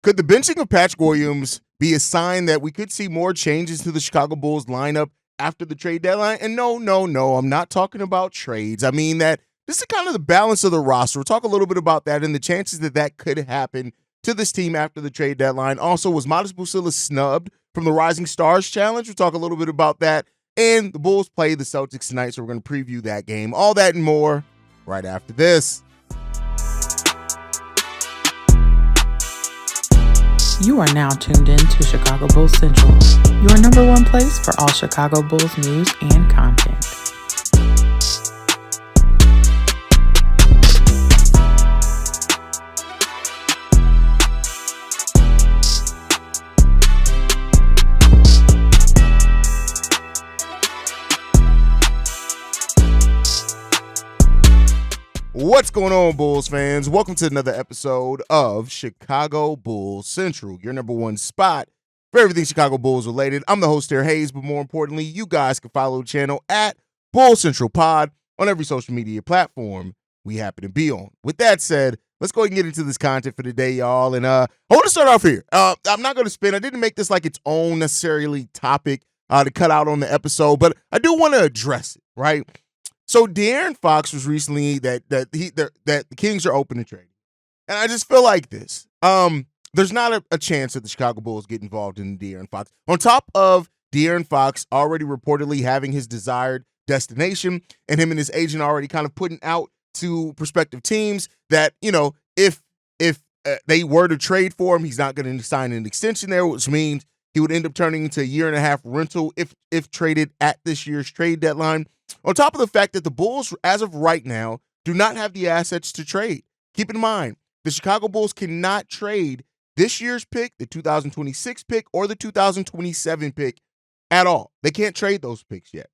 Could the benching of Patrick Williams be a sign that we could see more changes to the Chicago Bulls lineup after the trade deadline? And no, I'm not talking about trades. I mean that this is kind of the balance of the roster. We'll talk a little bit about that and the chances that that could happen to this team after the trade deadline. Also, was Modest Buzelis snubbed from the Rising Stars Challenge? We'll talk a little bit about that. And the Bulls play the Celtics tonight, so we're going to preview that game. All that and more right after this. You are now tuned in to Chicago Bulls Central, your number one place for all Chicago Bulls news and content. What's going on, Bulls fans? Welcome to another episode of Chicago Bulls Central, your number one spot for everything Chicago Bulls related. I'm the host here, Hayes, but more importantly, you guys can follow the channel at Bulls Central Pod on every social media platform we happen to be on. With that said, let's go ahead and get into this content for today, y'all. And I want to start off here. I'm not going to spin. I didn't make this like its own necessarily topic to cut out on the episode, but I do want to address it, right? So De'Aaron Fox was recently that the Kings are open to trading. And I just feel like this. There's not a chance that the Chicago Bulls get involved in De'Aaron Fox. On top of De'Aaron Fox already reportedly having his desired destination and him and his agent already kind of putting out to prospective teams that, you know, if they were to trade for him, he's not going to sign an extension there, which means he would end up turning into a year-and-a-half rental if traded at this year's trade deadline. On top of the fact that the Bulls, as of right now, do not have the assets to trade. Keep in mind, the Chicago Bulls cannot trade this year's pick, the 2026 pick, or the 2027 pick at all. They can't trade those picks yet,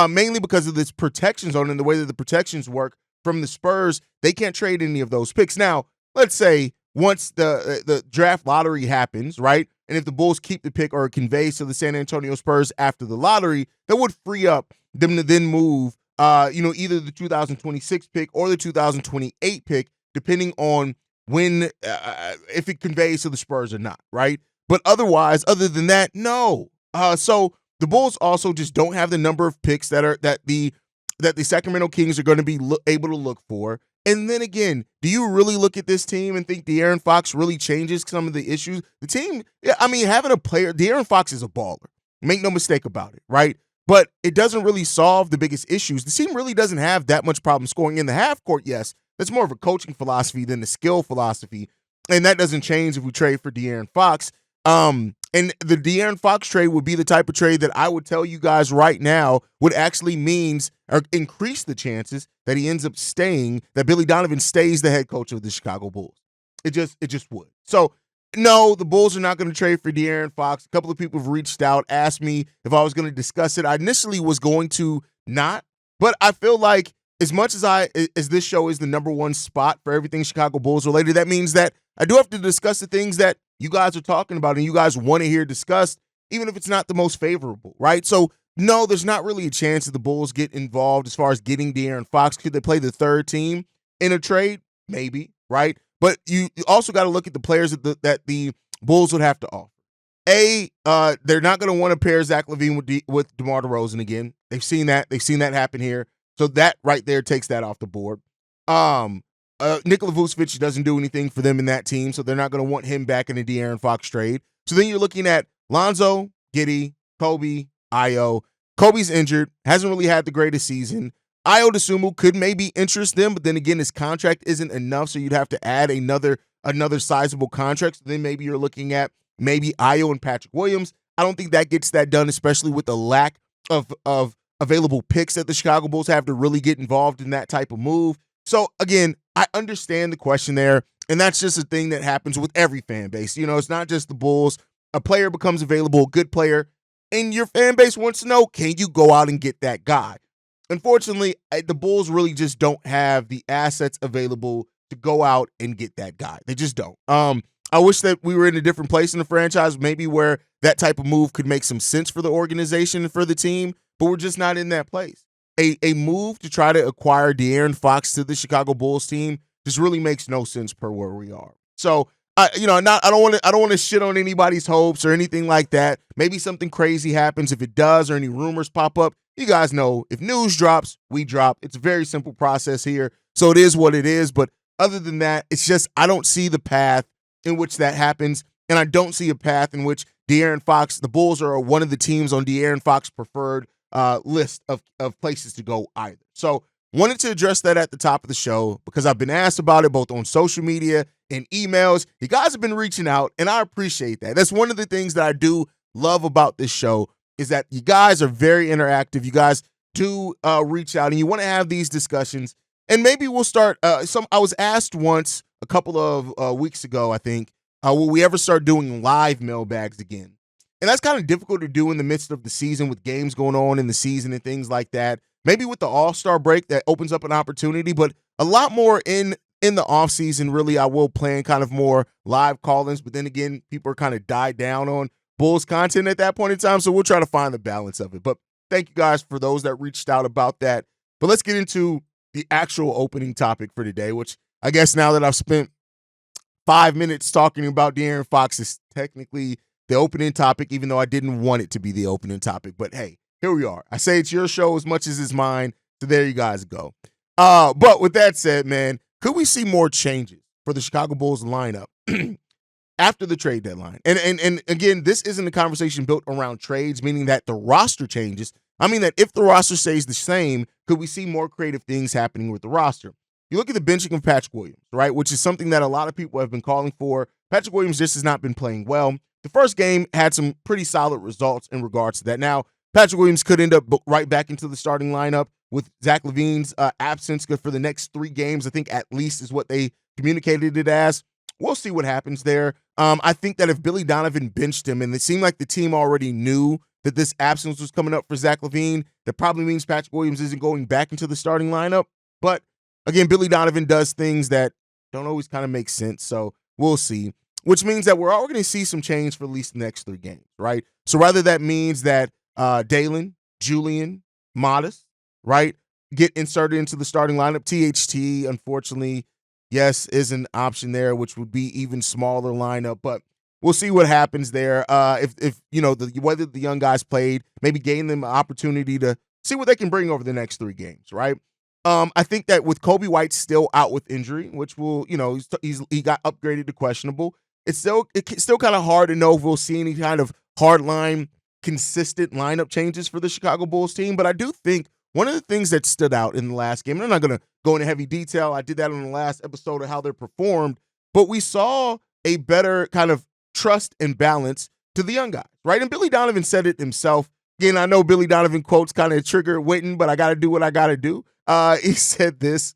mainly because of this protection zone and the way that the protections work from the Spurs. They can't trade any of those picks. Now, let's say once the draft lottery happens, right, and if the Bulls keep the pick or it conveys to the San Antonio Spurs after the lottery, that would free up them to then move, either the 2026 pick or the 2028 pick, depending on when, if it conveys to the Spurs or not, right? But otherwise, other than that, no. So the Bulls also just don't have the number of picks that the Sacramento Kings are going to be able to look for. And then again, do you really look at this team and think De'Aaron Fox really changes some of the issues? The team, having a player, De'Aaron Fox is a baller. Make no mistake about it, right? But it doesn't really solve the biggest issues. The team really doesn't have that much problem scoring in the half court, yes. That's more of a coaching philosophy than the skill philosophy. And that doesn't change if we trade for De'Aaron Fox. And the De'Aaron Fox trade would be the type of trade that I would tell you guys right now would actually means or increase the chances that he ends up staying, that Billy Donovan stays the head coach of the Chicago Bulls. It just would. So, no, the Bulls are not going to trade for De'Aaron Fox. A couple of people have reached out, asked me if I was going to discuss it. I initially was going to not, but I feel like as much as this show is the number one spot for everything Chicago Bulls related, that means that I do have to discuss the things that you guys are talking about and you guys want to hear discussed, even if it's not the most favorable, right? So, no, there's not really a chance that the Bulls get involved as far as getting De'Aaron Fox. Could they play the third team in a trade? Maybe, right? But you also got to look at the players that the Bulls would have to offer. They're not going to want to pair Zach LaVine with DeMar DeRozan again. They've seen that. They've seen that happen here. So that right there takes that off the board. Nikola Vucevic doesn't do anything for them in that team, so they're not going to want him back in the De'Aaron Fox trade. So then you're looking at Lonzo, Giddey, Kobe, Ayo. Kobe's injured, hasn't really had the greatest season. Ayo Dosunmu could maybe interest them, but then again, his contract isn't enough, so you'd have to add another sizable contract. So then maybe you're looking at maybe Ayo and Patrick Williams. I don't think that gets that done, especially with the lack of available picks that the Chicago Bulls have to really get involved in that type of move. So again, I understand the question there, and that's just a thing that happens with every fan base. You know, it's not just the Bulls. A player becomes available, a good player, and your fan base wants to know, can you go out and get that guy? Unfortunately, the Bulls really just don't have the assets available to go out and get that guy. They just don't. I wish that we were in a different place in the franchise, maybe where that type of move could make some sense for the organization and for the team, but we're just not in that place. A move to try to acquire De'Aaron Fox to the Chicago Bulls team just really makes no sense per where we are. So I don't want to shit on anybody's hopes or anything like that. Maybe something crazy happens. If it does, or any rumors pop up, you guys know if news drops, we drop. It's a very simple process here. So it is what it is. But other than that, it's just I don't see the path in which that happens. And I don't see a path in which De'Aaron Fox, the Bulls are one of the teams on De'Aaron Fox's preferred list of places to go either. So wanted to address that at the top of the show because I've been asked about it both on social media and emails. You guys have been reaching out, and I appreciate that. That's one of the things that I do love about this show is that you guys are very interactive. You guys do reach out, and you want to have these discussions. And maybe we'll start I was asked once a couple of weeks ago, I think, will we ever start doing live mailbags again? And that's kind of difficult to do in the midst of the season with games going on in the season and things like that. Maybe with the All-Star break, that opens up an opportunity, but a lot more in the offseason, really, I will plan kind of more live call-ins. But then again, people are kind of died down on Bulls content at that point in time, so we'll try to find the balance of it. But thank you guys for those that reached out about that. But let's get into the actual opening topic for today, which I guess now that I've spent 5 minutes talking about De'Aaron Fox is technically the opening topic, even though I didn't want it to be the opening topic. But hey, here we are. I say it's your show as much as it's mine, so there you guys go. But with that said, man, could we see more changes for the Chicago Bulls lineup after the trade deadline? And again, this isn't a conversation built around trades, meaning that the roster changes. I mean that if the roster stays the same, could we see more creative things happening with the roster? You look at the benching of Patrick Williams, right, which is something that a lot of people have been calling for. Patrick Williams just has not been playing well. The first game had some pretty solid results in regards to that. Now, Patrick Williams could end up right back into the starting lineup with Zach LaVine's absence for the next 3 games. I think at least is what they communicated it as. We'll see what happens there. I think that if Billy Donovan benched him, and it seemed like the team already knew that this absence was coming up for Zach LaVine, that probably means Patrick Williams isn't going back into the starting lineup. But again, Billy Donovan does things that don't always kind of make sense, so we'll see. Which means that we're already going to see some change for at least the next 3 games, right? So rather that means that Dalen, Julian, Modest, right, get inserted into the starting lineup. THT, unfortunately, yes, is an option there, which would be even smaller lineup, but we'll see what happens there. If you know, whether the young guys played, maybe gain them an opportunity to see what they can bring over the next 3 games, right? I think that with Kobe White still out with injury, which will, you know, he got upgraded to questionable. It's still kind of hard to know if we'll see any kind of hardline, consistent lineup changes for the Chicago Bulls team. But I do think one of the things that stood out in the last game, and I'm not going to go into heavy detail. I did that on the last episode of how they're performed, but we saw a better kind of trust and balance to the young guys, right? And Billy Donovan said it himself. Again, I know Billy Donovan quotes kind of trigger Witten, but I got to do what I got to do. He said this.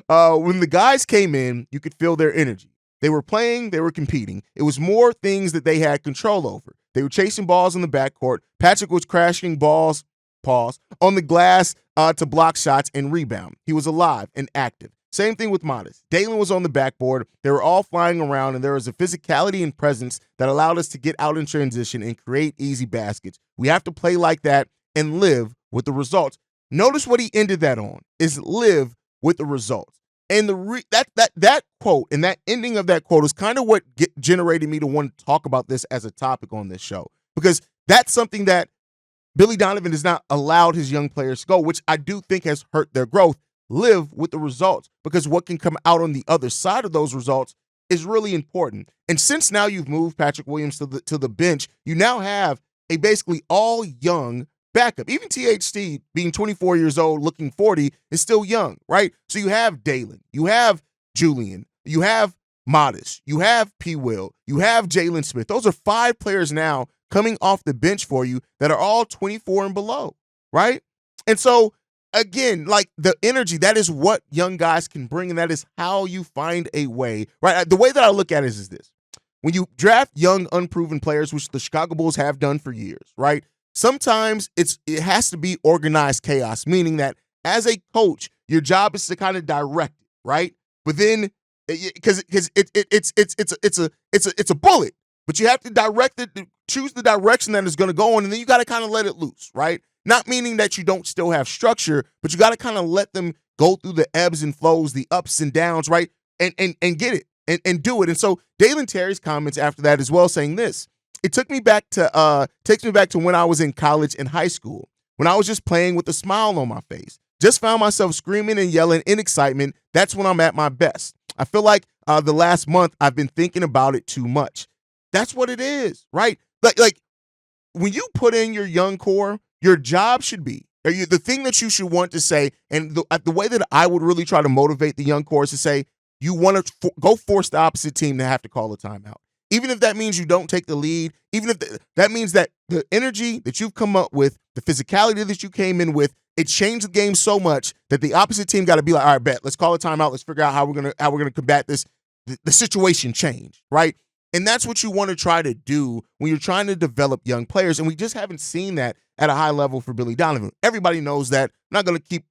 When the guys came in, you could feel their energy. They were playing, they were competing. It was more things that they had control over. They were chasing balls in the backcourt. Patrick was crashing balls, on the glass to block shots and rebound. He was alive and active. Same thing with Modest. Dalen was on the backboard. They were all flying around, and there was a physicality and presence that allowed us to get out in transition and create easy baskets. We have to play like that and live with the results. Notice what he ended that on, is live with the results. And that quote and that ending of that quote is kind of what generated me to want to talk about this as a topic on this show. Because that's something that Billy Donovan has not allowed his young players to go, which I do think has hurt their growth. Live with the results, because what can come out on the other side of those results is really important. And since now you've moved Patrick Williams to the bench, you now have a basically all young backup. Even THT, being 24 years old, looking 40, is still young, right? So you have Dalen, you have Julian, you have Modest, you have P. Will, you have Jalen Smith. Those are 5 players now coming off the bench for you that are all 24 and below, right? And so, again, like the energy, that is what young guys can bring, and that is how you find a way, right? The way that I look at it is this. When you draft young, unproven players, which the Chicago Bulls have done for years, right? Sometimes it has to be organized chaos, meaning that as a coach, your job is to kind of direct it, right? But then, because it's a bullet, but you have to direct it, choose the direction that it's going to go in, and then you got to kind of let it loose, right? Not meaning that you don't still have structure, but you got to kind of let them go through the ebbs and flows, the ups and downs, right? And get it. and do it. And so Dalen Terry's comments after that as well, saying this: it takes me back to when I was in college and high school, when I was just playing with a smile on my face. Just found myself screaming and yelling in excitement. That's when I'm at my best. I feel like the last month I've been thinking about it too much. That's what it is, right? Like when you put in your young core, your job should be, or the thing that you should want to say, and the way that I would really try to motivate the young core is to say, you want to go force the opposite team to have to call a timeout. Even if that means you don't take the lead, even if that means that the energy that you've come up with, the physicality that you came in with, it changed the game so much that the opposite team got to be like, all right, bet, let's call a timeout. Let's figure out how we're gonna combat this. The situation change, right? And that's what you want to try to do when you're trying to develop young players. And we just haven't seen that at a high level for Billy Donovan. Everybody knows that. I'm not going to keep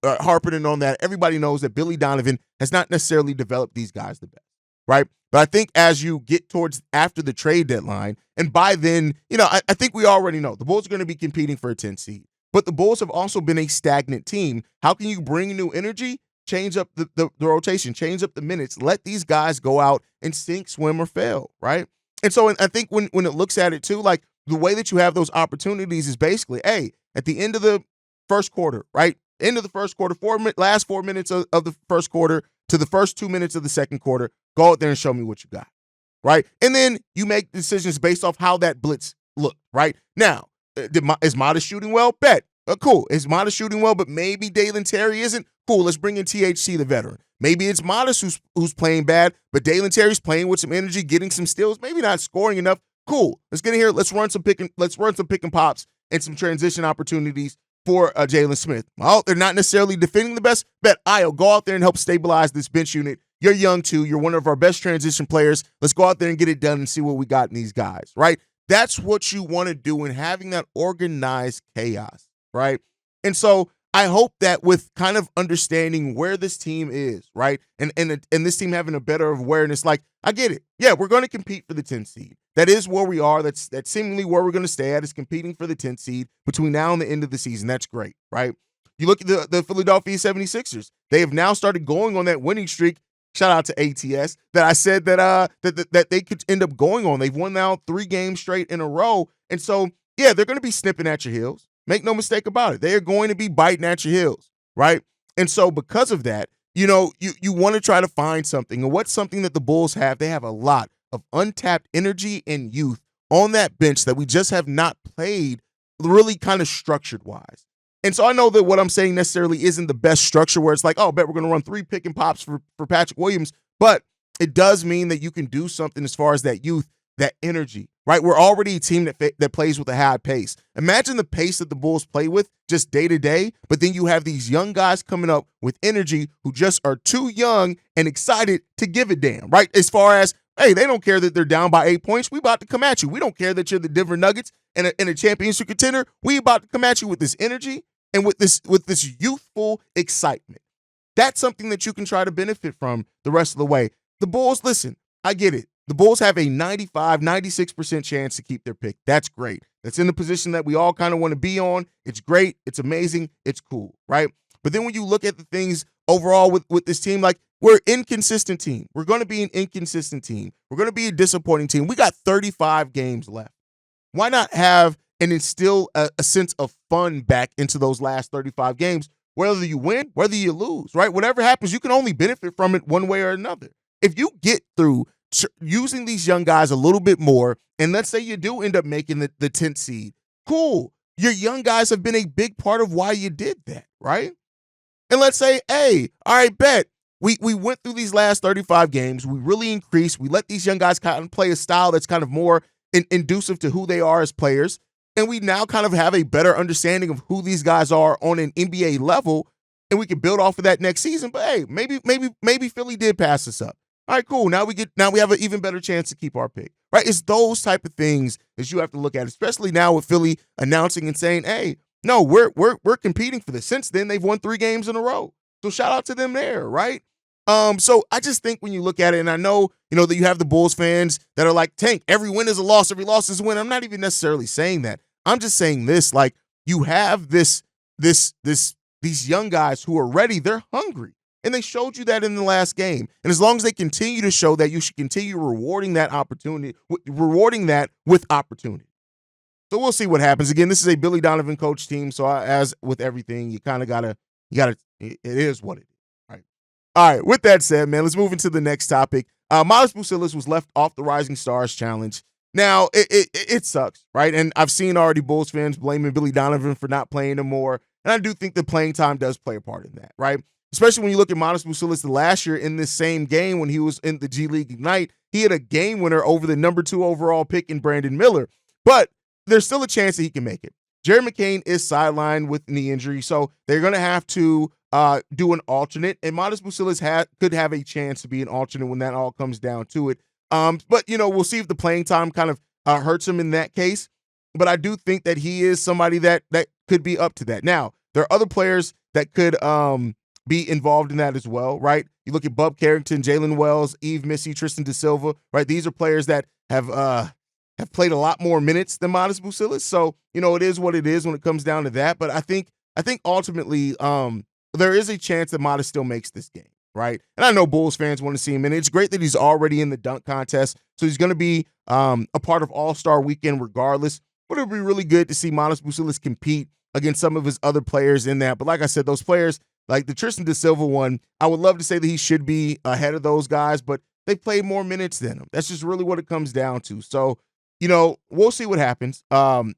harping on that. Everybody knows that Billy Donovan has not necessarily developed these guys the best, right? But I think as you get towards after the trade deadline, and by then, I think we already know the Bulls are going to be competing for a 10 seed. But the Bulls have also been a stagnant team. How can you bring new energy? Change up the rotation, change up the minutes, let these guys go out and sink, swim, or fail, right? And so I think when it looks at it too, like the way that you have those opportunities is basically, hey, at the end of the first quarter, right? End of the first quarter, last 4 minutes of the first quarter to the first 2 minutes of the second quarter, go out there and show me what you got, right? And then you make decisions based off how that blitz looked, right? Now, is Modest shooting well? Bet. Cool. Is Modest shooting well, but maybe Dalen Terry isn't? Cool. Let's bring in THC, the veteran. Maybe it's Modest who's playing bad, but Dalen Terry's playing with some energy, getting some steals, maybe not scoring enough. Cool. Let's get in here. Let's run some pick and pops and some transition opportunities for Jalen Smith. Well, they're not necessarily defending the best. Bet I'll go out there and help stabilize this bench unit. You're young too. You're one of our best transition players. Let's go out there and get it done and see what we got in these guys, right? That's what you want to do in having that organized chaos, right? And so I hope that with kind of understanding where this team is, right, and this team having a better awareness, like, I get it. Yeah, we're going to compete for the 10 seed. That is where we are. That's seemingly where we're going to stay at, is competing for the 10 seed between now and the end of the season. That's great, right? You look at the Philadelphia 76ers. They have now started going on that winning streak. Shout out to ATS that I said that they could end up going on. They've won now 3 games straight in a row. And so, yeah, they're going to be snipping at your heels. Make no mistake about it. They are going to be biting at your heels, right? And so because of that, you want to try to find something. And what's something that the Bulls have? They have a lot of untapped energy and youth on that bench that we just have not played really kind of structured-wise. And so I know that what I'm saying necessarily isn't the best structure where it's like, oh, bet we're going to run 3 pick and pops for Patrick Williams. But it does mean that you can do something as far as that youth, that energy, right? We're already a team that plays with a high pace. Imagine the pace that the Bulls play with just day to day, but then you have these young guys coming up with energy who just are too young and excited to give a damn, right? As far as, hey, they don't care that they're down by 8 points. We about to come at you. We don't care that you're the Denver Nuggets and a championship contender. We about to come at you with this energy and with this youthful excitement. That's something that you can try to benefit from the rest of the way. The Bulls, listen, I get it. The Bulls have a 95, 96% chance to keep their pick. That's great. That's in the position that we all kind of want to be on. It's great. It's amazing. It's cool, right? But then when you look at the things overall with this team, like, we're an inconsistent team. We're going to be an inconsistent team. We're going to be a disappointing team. We got 35 games left. Why not have and instill a sense of fun back into those last 35 games, whether you win, whether you lose, right? Whatever happens, you can only benefit from it one way or another. If you get through using these young guys a little bit more, and let's say you do end up making the 10th seed, cool. Your young guys have been a big part of why you did that, right? And let's say, hey, all right, bet. We went through these last 35 games. We really increased. We let these young guys kind of play a style that's kind of more inducive to who they are as players. And we now kind of have a better understanding of who these guys are on an NBA level, and we can build off of that next season. But hey, maybe Philly did pass us up. All right, cool. Now we have an even better chance to keep our pick, right? It's those type of things that you have to look at, especially now with Philly announcing and saying, "Hey, no, we're competing for this." Since then, they've won 3 games in a row, so shout out to them there, right? So I just think when you look at it, and I know that you have the Bulls fans that are like, "Tank, every win is a loss, every loss is a win." I'm not even necessarily saying that. I'm just saying this: like, you have these young guys who are ready. They're hungry. And they showed you that in the last game. And as long as they continue to show that, you should continue rewarding that with opportunity. So we'll see what happens. Again, this is a Billy Donovan coach team. So as with everything, you kind of it is what it is. All right. With that said, man, let's move into the next topic. Buzelis was left off the Rising Stars challenge. Now, it sucks, right? And I've seen already Bulls fans blaming Billy Donovan for not playing him more. And I do think the playing time does play a part in that, right? Especially when you look at Buzelis the last year in this same game when he was in the G League Ignite, he had a game winner over the number 2 overall pick in Brandon Miller. But there's still a chance that he can make it. Jerry McCain is sidelined with knee injury, so they're going to have to do an alternate, and Buzelis could have a chance to be an alternate when that all comes down to it. But, we'll see if the playing time kind of hurts him in that case. But I do think that he is somebody that could be up to that. Now, there are other players that could be involved in that as well, right? You look at Bub Carrington, Jalen Wells, Eve Missy, Tristan Da Silva, right? These are players that have played a lot more minutes than Buzelis. So, it is what it is when it comes down to that. But I think ultimately there is a chance that Modest still makes this game, right? And I know Bulls fans want to see him, and it's great that he's already in the dunk contest. So he's going to be a part of All-Star Weekend regardless. But it would be really good to see Buzelis compete against some of his other players in that. But like I said, those players, like the Tristan Da Silva one, I would love to say that he should be ahead of those guys, but they played more minutes than him. That's just really what it comes down to. So, we'll see what happens. I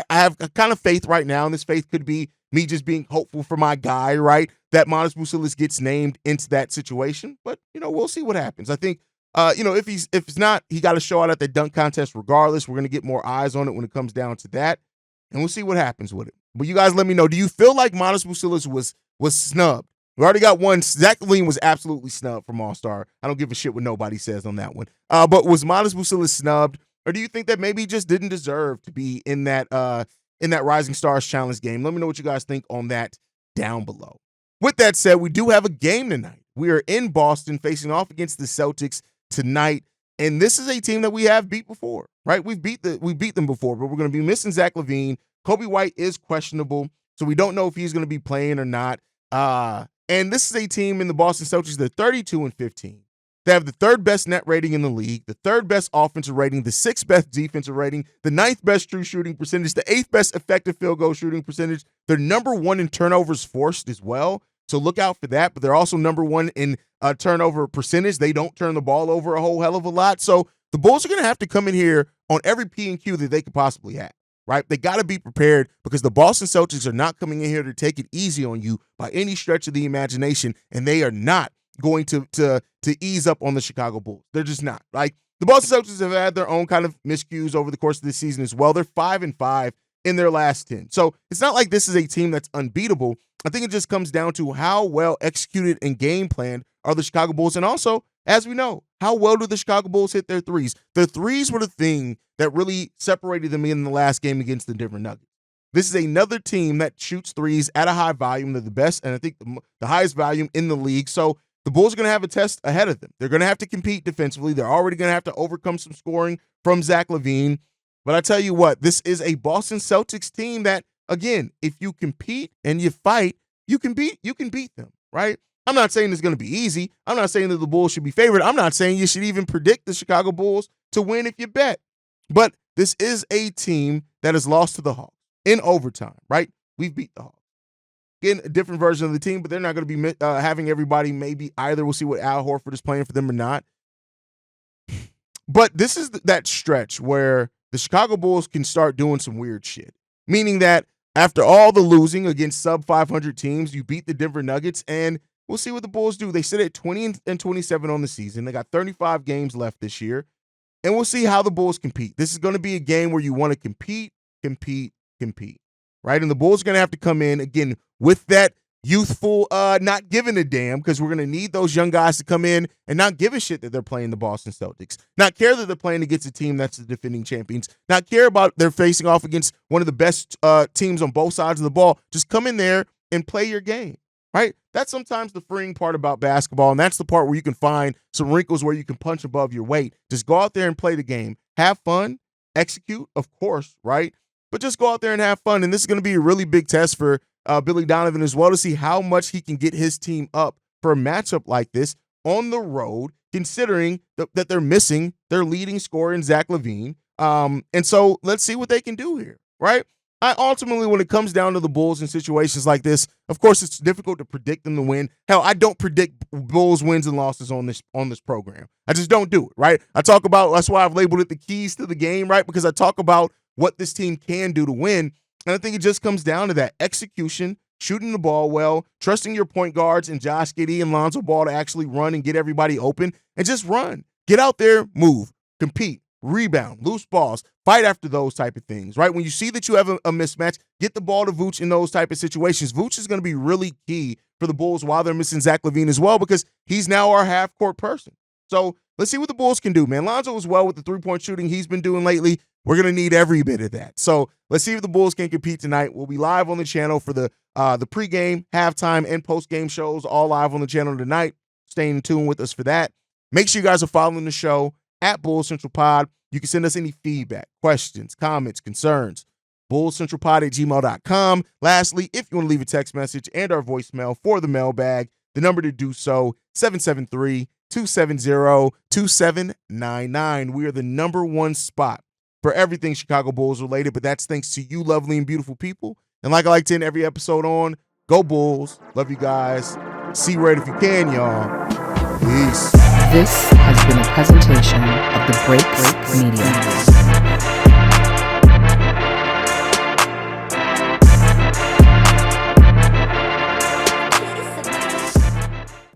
have a kind of faith right now, and this faith could be me just being hopeful for my guy, right? That Buzelis gets named into that situation. But, we'll see what happens. I think, if it's not, he got to show out at the dunk contest regardless. We're going to get more eyes on it when it comes down to that. And we'll see what happens with it. But you guys let me know, do you feel like Buzelis was snubbed? We already got one. Zach LaVine was absolutely snubbed from All-Star. I don't give a shit what nobody says on that one. But was Buzelis snubbed? Or do you think that maybe he just didn't deserve to be in that Rising Stars Challenge game? Let me know what you guys think on that down below. With that said, we do have a game tonight. We are in Boston facing off against the Celtics tonight, and this is a team that we have beat before, right? We beat them before, but we're going to be missing Zach LaVine. Kobe White is questionable, so we don't know if he's going to be playing or not. And this is a team in the Boston Celtics. They're 32-15. They have the 3rd best net rating in the league, the 3rd best offensive rating, the 6th best defensive rating, the 9th best true shooting percentage, the 8th best effective field goal shooting percentage. They're number 1 in turnovers forced as well. So look out for that. But they're also number 1 in turnover percentage. They don't turn the ball over a whole hell of a lot. So the Bulls are going to have to come in here on every P and Q that they could possibly have, right? They got to be prepared because the Boston Celtics are not coming in here to take it easy on you by any stretch of the imagination, and they are not going to ease up on the Chicago Bulls. They're just not. Like, the Boston Celtics have had their own kind of miscues over the course of this season as well. They're 5-5 in their last 10. So it's not like this is a team that's unbeatable. I think it just comes down to how well executed and game planned are the Chicago Bulls. And also, as we know, how well do the Chicago Bulls hit their threes? Their threes were the thing that really separated them in the last game against the Denver Nuggets. This is another team that shoots threes at a high volume. They're the best, and I think the highest volume in the league. So the Bulls are going to have a test ahead of them. They're going to have to compete defensively. They're already going to have to overcome some scoring from Zach LaVine. But I tell you what, this is a Boston Celtics team that, again, if you compete and you fight, you can beat them, right? I'm not saying it's going to be easy. I'm not saying that the Bulls should be favored. I'm not saying you should even predict the Chicago Bulls to win if you bet. But this is a team that has lost to the Hawks in overtime, right? We've beat the Hawks. Again, a different version of the team, but they're not going to be having everybody maybe either. We'll see what Al Horford is playing for them or not. But this is that stretch where the Chicago Bulls can start doing some weird shit, meaning that after all the losing against sub-500 teams, you beat the Denver Nuggets, and we'll see what the Bulls do. They sit at 20-27 on the season. They got 35 games left this year, and we'll see how the Bulls compete. This is going to be a game where you want to compete, right? And the Bulls are going to have to come in, again, with that youthful, not giving a damn, because we're going to need those young guys to come in and not give a shit that they're playing the Boston Celtics, not care that they're playing against a team that's the defending champions, not care about they're facing off against one of the best teams on both sides of the ball. Just come in there and play your game, right? That's sometimes the freeing part about basketball, and that's the part where you can find some wrinkles where you can punch above your weight. Just go out there and play the game. Have fun, execute, of course, right? But just go out there and have fun, and this is going to be a really big test for Billy Donovan as well, to see how much he can get his team up for a matchup like this on the road, considering that they're missing their leading scorer in Zach LaVine. And so let's see what they can do here, right? I ultimately, when it comes down to the Bulls in situations like this, of course, it's difficult to predict them to win. Hell, I don't predict Bulls wins and losses on this program. I just don't do it, right? I talk about, that's why I've labeled it the keys to the game, right? Because I talk about what this team can do to win. And I think it just comes down to that execution, shooting the ball well, trusting your point guards and Josh Giddey and Lonzo Ball to actually run and get everybody open and just run. Get out there, move, compete, rebound, loose balls, fight after those type of things, right? When you see that you have a mismatch, get the ball to Vooch in those type of situations. Vooch is going to be really key for the Bulls while they're missing Zach LaVine as well, because he's now our half-court person. So let's see what the Bulls can do, man. Lonzo as well with the three-point shooting he's been doing lately. We're going to need every bit of that. So let's see if the Bulls can compete tonight. We'll be live on the channel for the pregame, halftime, and postgame shows, all live on the channel tonight. Stay in tune with us for that. Make sure you guys are following the show at Bulls Central Pod. You can send us any feedback, questions, comments, concerns, bullscentralpod@gmail.com. Lastly, if you want to leave a text message and our voicemail for the mailbag, the number to do so, 773-270-2799. We are the number one spot for everything Chicago Bulls related, but that's thanks to you lovely and beautiful people. And like I like to end every episode on, go Bulls. Love you guys. See red if you can, y'all. Peace. This has been a presentation of the Break Media.